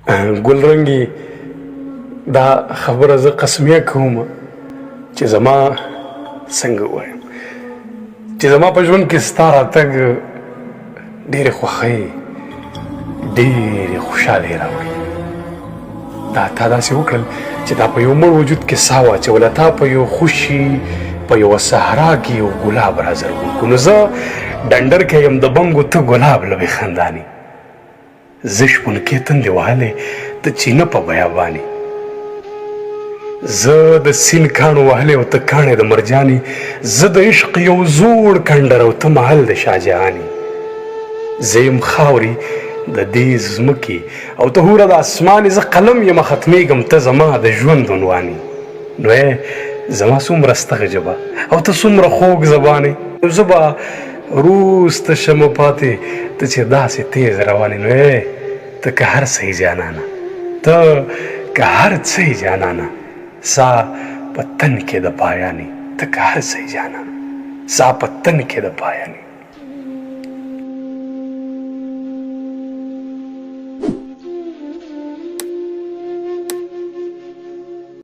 ګلرنګې دا خبره زه قسمیه کوم چې زما څنګه ووایم چې زما په ژوند کې ستا راتګ ډېرې خوښۍ ډېرې خوشحالۍ راوړي. دا تا داسې وکړل چې دا په یو مړ وجود کې ساه واچوله، تا په یو خوشي په یوه صحرا کې یو ګلاب را زرغون کړو. نو زه ډنډر کې یم د بنګو، ته ګلاب لبې خندانې، زه شپونکې تندې وهلې ته چینه په بیابانې، زه د سیند کاڼو وهلې او ته کاڼې د مرجانې، زه د عشق یو زوړ کنډر او ته محل د شاهجهانې، زه یم خاورې د دې ځمکې او ته هوره د اسمانې، زه قلم یم ختمېږم ته زما د ژوند عنوانې. نو زما څومره ستغه ژبه او ته څومره خوږ زبانې، نو زه به وروسته شمه پاتې ته چې داسې تیز روانې. نو ته که هر څه یې جانانه، ته که هر څه یې جانانه، سا په تن کې د پایانې، ته که هر څه یې جانانه، سا په تن کې د پایانې.